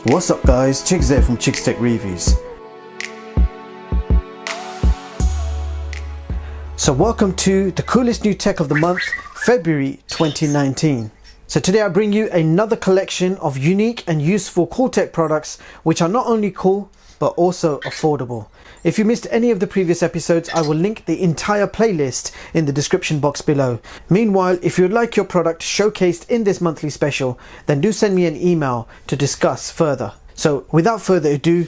What's up guys, Chicks there from Chicks Tech Reviews. So welcome to the coolest new tech of the month, February 2019. So today I bring you another collection of unique and useful cool tech products which are not only cool but also affordable. If you missed any of the previous episodes, I will link the entire playlist in the description box below. Meanwhile, if you'd like your product showcased in this monthly special, then do send me an email to discuss further. So without further ado,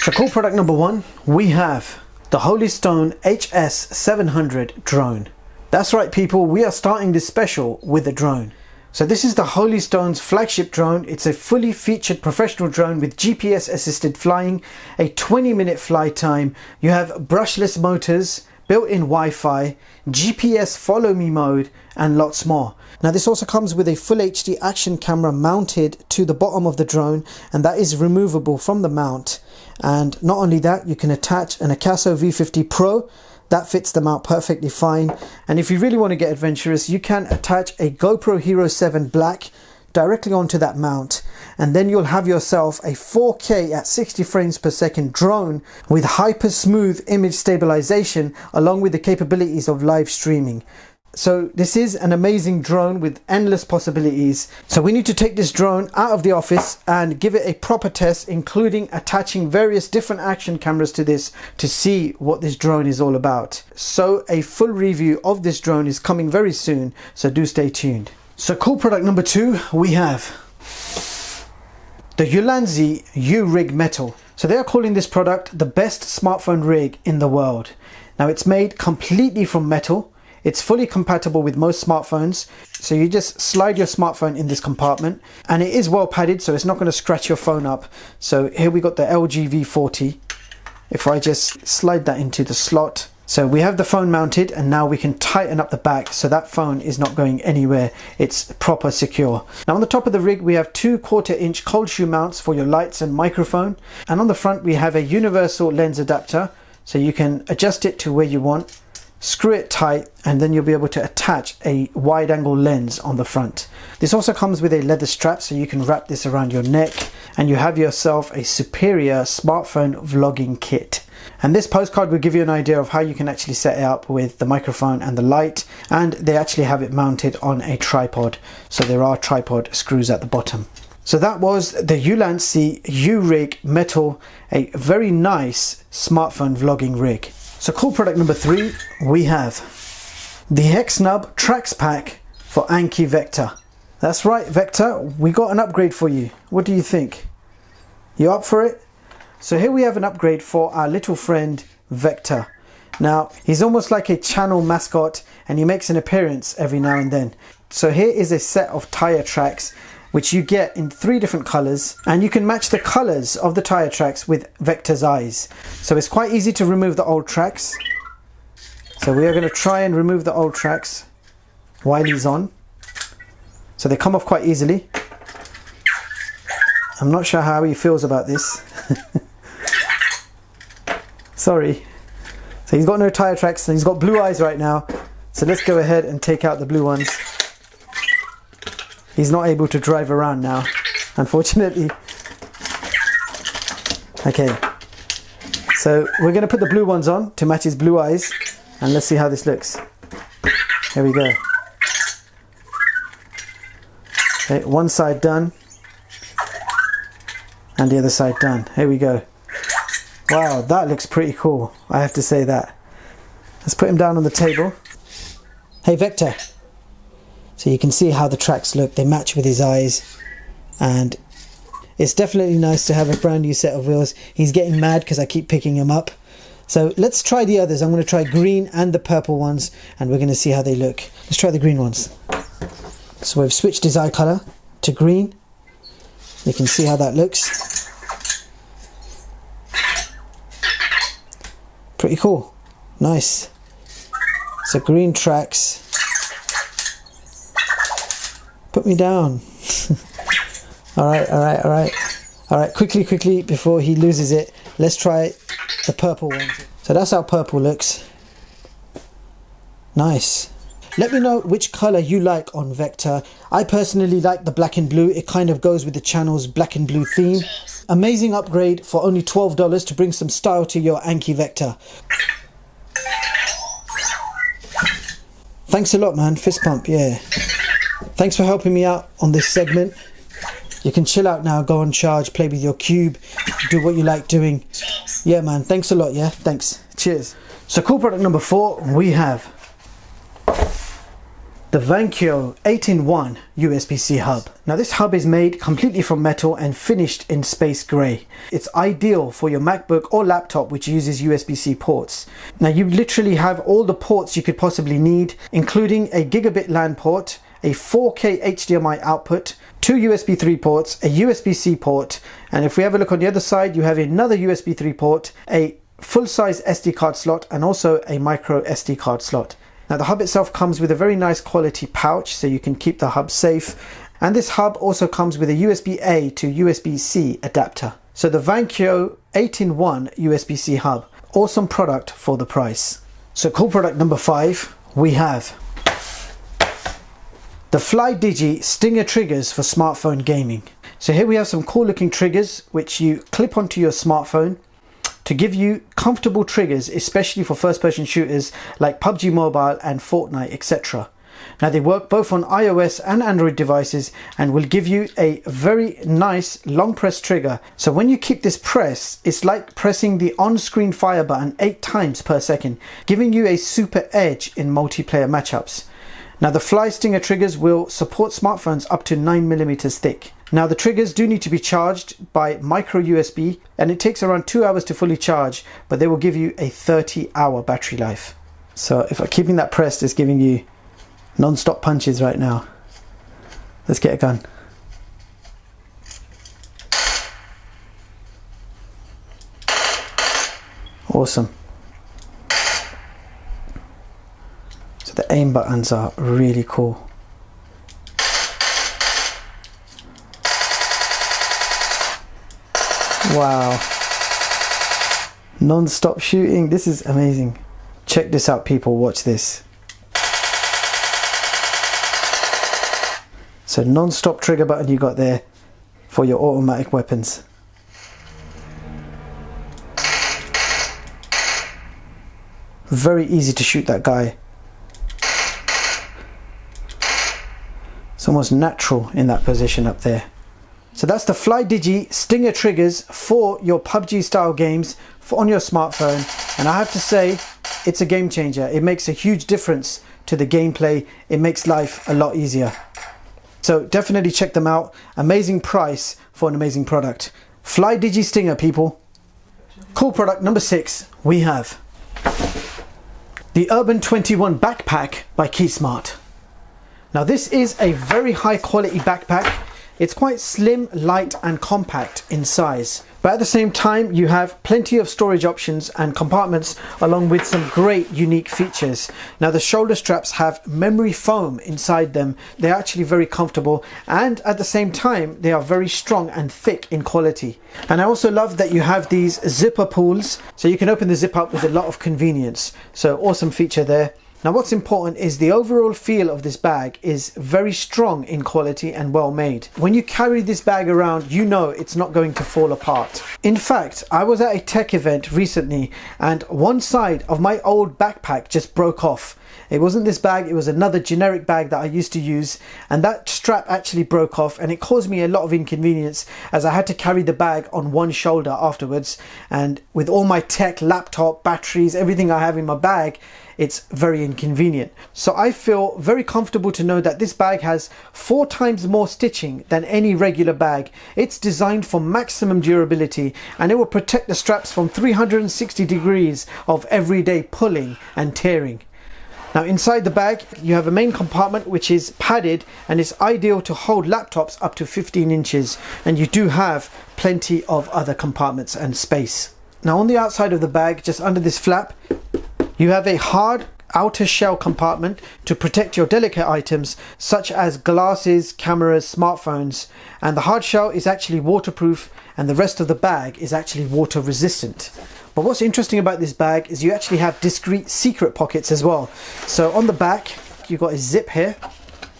so cool product number one, we have the STONE HS700 drone. That's right people, we are starting this special with a drone. So this is the STONE's flagship drone. It's a fully featured professional drone with GPS assisted flying, a 20-minute fly time. You have brushless motors, built-in Wi-Fi, GPS follow me mode and lots more. Now this also comes with a full HD action camera mounted to the bottom of the drone, and that is removable from the mount. And not only that, you can attach an Akaso V50 Pro. That fits the mount perfectly fine. And if you really want to get adventurous, you can attach a GoPro Hero 7 Black directly onto that mount, and then you'll have yourself a 4K at 60 frames per second drone with hyper smooth image stabilization along with the capabilities of live streaming. So this is an amazing drone with endless possibilities. So we need to take this drone out of the office and give it a proper test, including attaching various different action cameras to this to see what this drone is all about. So a full review of this drone is coming very soon, so do stay tuned. So cool product number two, we have the ULANZI YouRig Metal. So they are calling this product the best smartphone rig in the world. Now it's made completely from metal. It's fully compatible with most smartphones, so you just slide your smartphone in this compartment, and it is well padded, so it's not going to scratch your phone up. So here we got the LG V40. If I just slide that into the slot, so we have the phone mounted, and now we can tighten up the back so that phone is not going anywhere. It's proper secure. Now on the top of the rig we have 2/4-inch cold shoe mounts for your lights and microphone, and on the front we have a universal lens adapter, so you can adjust it to where you want. Screw it tight, and then you'll be able to attach a wide angle lens on the front. This also comes with a leather strap, so you can wrap this around your neck, and you have yourself a superior smartphone vlogging kit. And this postcard will give you an idea of how you can actually set it up with the microphone and the light, and they actually have it mounted on a tripod, so there are tripod screws at the bottom. So that was the ULANZI YouRig Metal, a very nice smartphone vlogging rig. So cool product number three, we have the Hexnub Trax pack for Anki Vector. That's right Vector, we got an upgrade for you. What do you think? You up for it? So here we have an upgrade for our little friend Vector. Now he's almost like a channel mascot, and he makes an appearance every now and then. So here is a set of tire tracks which you get in 3 different colors, and you can match the colors of the tire tracks with Vector's eyes. So it's quite easy to remove the old tracks. So we are going to try and remove the old tracks while he's on. So they come off quite easily. I'm not sure how he feels about this. Sorry. So he's got no tire tracks, and he's got blue eyes right now. So let's go ahead and take out the blue ones. He's not able to drive around now, unfortunately. Okay, so we're going to put the blue ones on to match his blue eyes, and let's see how this looks. Here we go. Okay, one side done, and the other side done. Here we go. Wow, that looks pretty cool, I have to say that. Let's put him down on the table. Hey Vector. So you can see how the tracks look, they match with his eyes, and it's definitely nice to have a brand new set of wheels. He's getting mad because I keep picking him up. So let's try the others. I'm going to try green and the purple ones, and we're going to see how they look. Let's try the green ones. So we've switched his eye colour to green. You can see how that looks. Pretty cool. Nice. So green tracks. Put me down. Alright, quickly, before he loses it, let's try the purple one. So that's how purple looks. Nice. Let me know which color you like on Vector. I personally like the black and blue. It kind of goes with the channel's black and blue theme. Amazing upgrade for only $12 to bring some style to your Anki Vector. Thanks a lot, man. Fist pump, yeah. Thanks for helping me out on this segment. You can chill out now, go on charge, play with your cube, do what you like doing. Yeah, man, thanks a lot, yeah? Thanks. Cheers. So cool product number 4, we have the Vankyo 8-in-1 USBC hub. Now this hub is made completely from metal and finished in space grey. It's ideal for your MacBook or laptop which uses USB-C ports. Now you literally have all the ports you could possibly need, including a gigabit LAN port, a 4K HDMI output, 2 USB 3 ports, a USB-C port, and if we have a look on the other side, you have another USB 3 port, a full-size SD card slot, and also a micro SD card slot. Now the hub itself comes with a very nice quality pouch, so you can keep the hub safe, and this hub also comes with a USB-A to USB-C adapter. So the Vankyo 8-in-1 USB-C hub, awesome product for the price. So cool product number 5, we have the Flydigi Stinger triggers for smartphone gaming. So here we have some cool looking triggers which you clip onto your smartphone to give you comfortable triggers, especially for first person shooters like PUBG Mobile and Fortnite, etc. Now they work both on iOS and Android devices and will give you a very nice long press trigger. So when you keep this press, it's like pressing the on-screen fire button 8 times per second, giving you a super edge in multiplayer matchups. Now the Fly Stinger triggers will support smartphones up to 9mm thick. Now the triggers do need to be charged by micro USB and it takes around 2 hours to fully charge, but they will give you a 30-hour battery life. So if keeping that pressed is giving you non-stop punches right now. Let's get a gun. Awesome. So the aim buttons are really cool. Wow. Non-stop shooting. This is amazing. Check this out, people. Watch this. So non-stop trigger button you got there for your automatic weapons. Very easy to shoot that guy. It's almost natural in that position up there. So that's the Flydigi Stinger triggers for your PUBG style games on your smartphone, and I have to say it's a game changer. It makes a huge difference to the gameplay. It makes life a lot easier. So definitely check them out. Amazing price for an amazing product. Flydigi Stinger, people. Cool product number 6, we have the Urban 21 backpack by Keysmart. Now this is a very high quality backpack. It's quite slim, light and compact in size, but at the same time you have plenty of storage options and compartments along with some great unique features. Now the shoulder straps have memory foam inside them. They're actually very comfortable, and at the same time they are very strong and thick in quality. And I also love that you have these zipper pulls, so you can open the zip up with a lot of convenience. So awesome feature there. Now what's important is the overall feel of this bag is very strong in quality and well made. When you carry this bag around, you know it's not going to fall apart. In fact, I was at a tech event recently and one side of my old backpack just broke off. It wasn't this bag, it was another generic bag that I used to use, and that strap actually broke off and it caused me a lot of inconvenience as I had to carry the bag on one shoulder afterwards, and with all my tech, laptop, batteries, everything I have in my bag, it's very inconvenient. So I feel very comfortable to know that this bag has 4 times more stitching than any regular bag. It's designed for maximum durability and it will protect the straps from 360 degrees of everyday pulling and tearing. Now inside the bag you have a main compartment which is padded and it's ideal to hold laptops up to 15 inches, and you do have plenty of other compartments and space. Now on the outside of the bag, just under this flap, you have a hard outer shell compartment to protect your delicate items such as glasses, cameras, smartphones, and the hard shell is actually waterproof and the rest of the bag is actually water resistant. But what's interesting about this bag is you actually have discreet secret pockets as well. So on the back back you've got a zip here.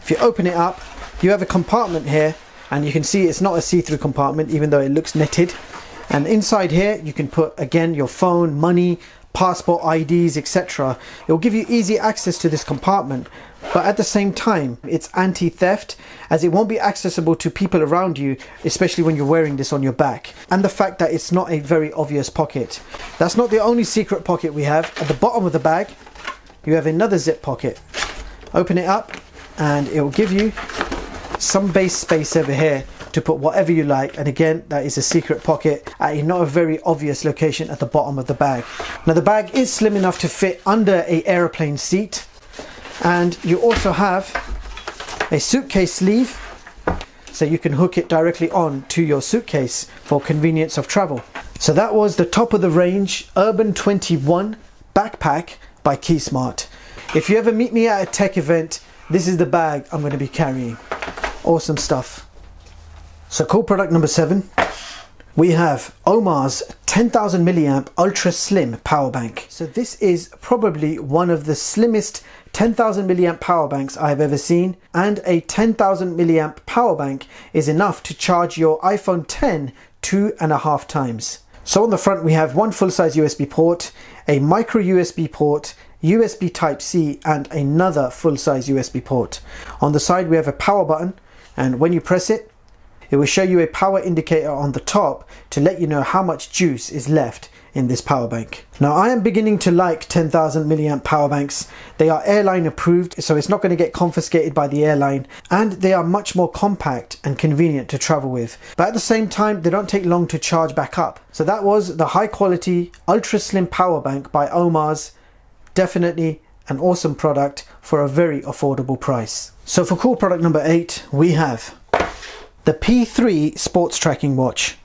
If you open it up, you have a compartment here, and you can see it's not a see-through compartment even though it looks netted. And inside here you can put, again, your phone, money, passport, IDs, etc. It will give you easy access to this compartment, but at the same time it's anti-theft, as it won't be accessible to people around you, especially when you're wearing this on your back. And the fact that it's not a very obvious pocket. That's not the only secret pocket we have. At the bottom of the bag you have another zip pocket. Open it up and it will give you some base space over here to put whatever you like, and again, that is a secret pocket at a not a very obvious location at the bottom of the bag. Now the bag is slim enough to fit under a aeroplane seat, and you also have a suitcase sleeve, so you can hook it directly on to your suitcase for convenience of travel. So that was the top of the range Urban 21 backpack by Keysmart. If you ever meet me at a tech event, this is the bag I'm going to be carrying. Awesome stuff. So cool product number 7, we have Omars 10,000 milliamp ultra slim power bank. So this is probably one of the slimmest 10,000 milliamp power banks I've ever seen, and a 10,000 milliamp power bank is enough to charge your iPhone 10 2.5 times. So on the front we have one full-size USB port, a micro USB port, USB Type-C, and another full-size USB port. On the side we have a power button, and when you press it, it will show you a power indicator on the top to let you know how much juice is left in this power bank. Now I am beginning to like 10,000 milliamp power banks. They are airline approved, so it's not going to get confiscated by the airline, and they are much more compact and convenient to travel with. But at the same time, they don't take long to charge back up. So that was the high quality ultra slim power bank by Omars. Definitely an awesome product for a very affordable price. So for cool product number 8, we have the P3 sports tracking watch.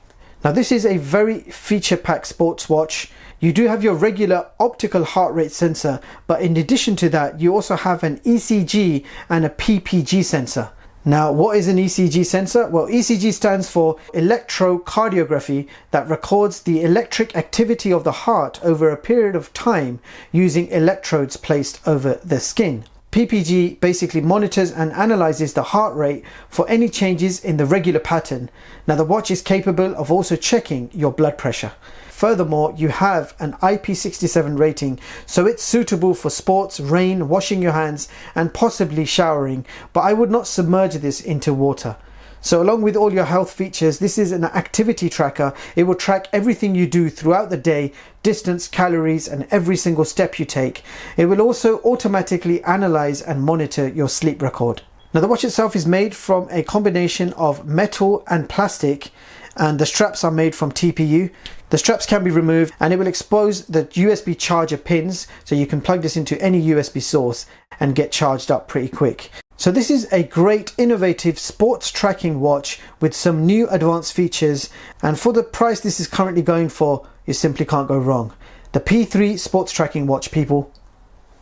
Now this is a very feature-packed sports watch. You do have your regular optical heart rate sensor, but in addition to that you also have an ECG and a PPG sensor. Now what is an ECG sensor? Well, ECG stands for electrocardiography, that records the electric activity of the heart over a period of time using electrodes placed over the skin. PPG basically monitors and analyzes the heart rate for any changes in the regular pattern. Now the watch is capable of also checking your blood pressure. Furthermore, you have an IP67 rating, so it's suitable for sports, rain, washing your hands, and possibly showering, but I would not submerge this into water. So along with all your health features, this is an activity tracker. It will track everything you do throughout the day, distance, calories, and every single step you take. It will also automatically analyze and monitor your sleep record. Now the watch itself is made from a combination of metal and plastic, and the straps are made from TPU. The straps can be removed and it will expose the USB charger pins, so you can plug this into any USB source and get charged up pretty quick. So this is a great innovative sports tracking watch with some new advanced features, and for the price this is currently going for, you simply can't go wrong. The P3 sports tracking watch, people.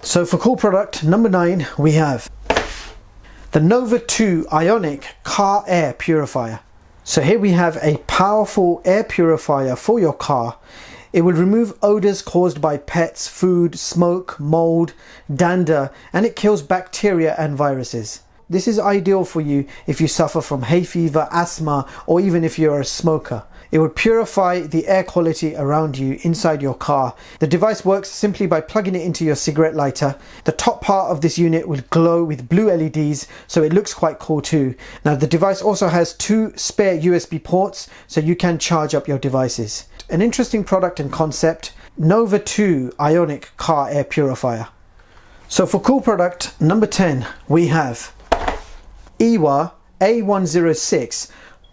So for cool product number 9, we have the Nova 2 Ionic car air purifier. So here we have a powerful air purifier for your car. It will remove odors caused by pets, food, smoke, mold, dander, and it kills bacteria and viruses. This is ideal for you if you suffer from hay fever, asthma, or even if you're a smoker. It will purify the air quality around you inside your car. The device works simply by plugging it into your cigarette lighter. The top part of this unit will glow with blue LEDs, so it looks quite cool too. Now the device also has 2 spare USB ports, so you can charge up your devices. An interesting product and concept, Nova 2 Ionic car air purifier. So for cool product number 10, we have EWA A106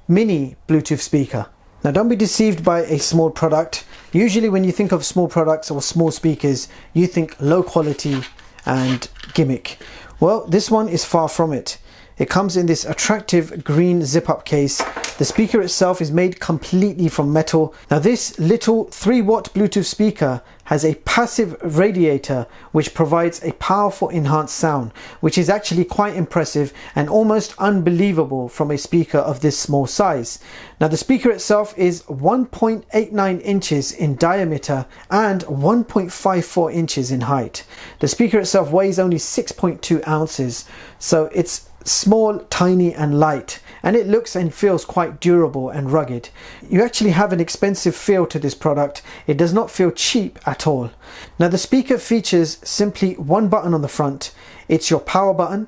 mini Bluetooth speaker. Now don't be deceived by a small product. Usually when you think of small products or small speakers, you think low quality and gimmick. Well, this one is far from it. It comes in this attractive green zip-up case The speaker itself is made completely from metal. Now this little 3-watt Bluetooth speaker has a passive radiator which provides a powerful enhanced sound, which is actually quite impressive and almost unbelievable from a speaker of this small size. Now the speaker itself is 1.89 inches in diameter and 1.54 inches in height. The speaker itself weighs only 6.2 ounces, so it's small, tiny and light, and it looks and feels quite durable and rugged. You actually have an expensive feel to this product. It does not feel cheap at all. Now the speaker features simply one button on the front. It's your power button,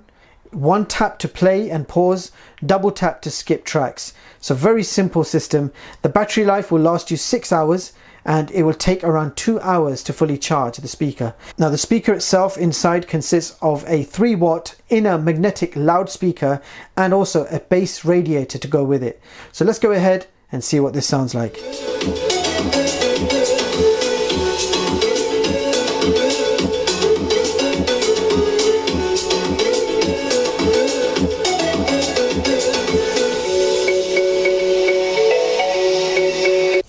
one tap to play and pause, double tap to skip tracks. So very simple system. The battery life will last you 6 hours and it will take around 2 hours to fully charge the speaker. Now the speaker itself inside consists of a 3-watt inner magnetic loudspeaker and also a bass radiator to go with it. So let's go ahead and see what this sounds like.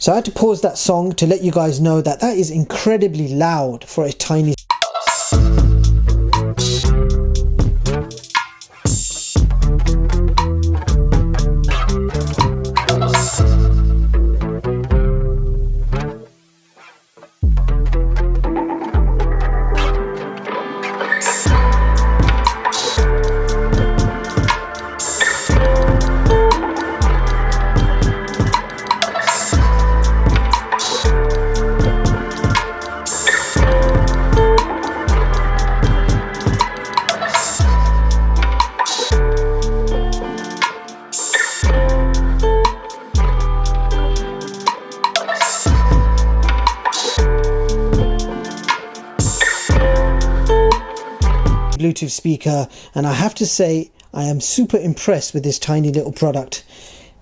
So I had to pause that song to let you guys know that that is incredibly loud for a tiny. Bluetooth speaker, and I have to say I am super impressed with this tiny little product,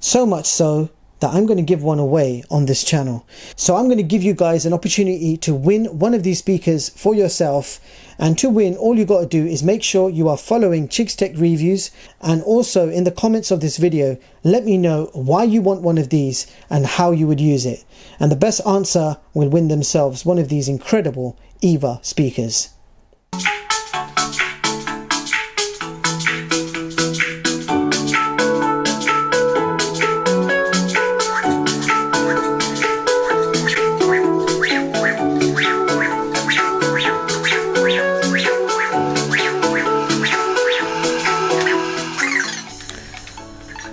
so much so that I'm going to give one away on this channel. So I'm going to give you guys an opportunity to win one of these speakers for yourself, and to win all you got to do is make sure you are following Chigs Tech Reviews, and also in the comments of this video let me know why you want one of these and how you would use it, and the best answer will win themselves one of these incredible EVA speakers.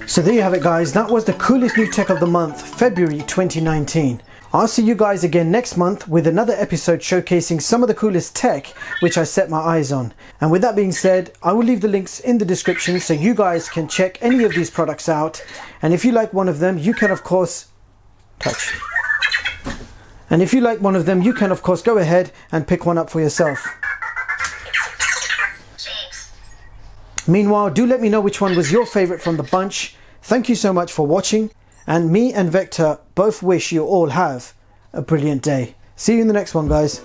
So there you have it guys, that was the coolest new tech of the month, February 2019. I'll see you guys again next month with another episode showcasing some of the coolest tech which I set my eyes on. And with that being said, I will leave the links in the description so you guys can check any of these products out. And if you like one of them, you can of course And if you like one of them, you can of course go ahead and pick one up for yourself. Meanwhile, do let me know which one was your favorite from the bunch. Thank you so much for watching, and me and Vector both wish you all have a brilliant day. See you in the next one, guys.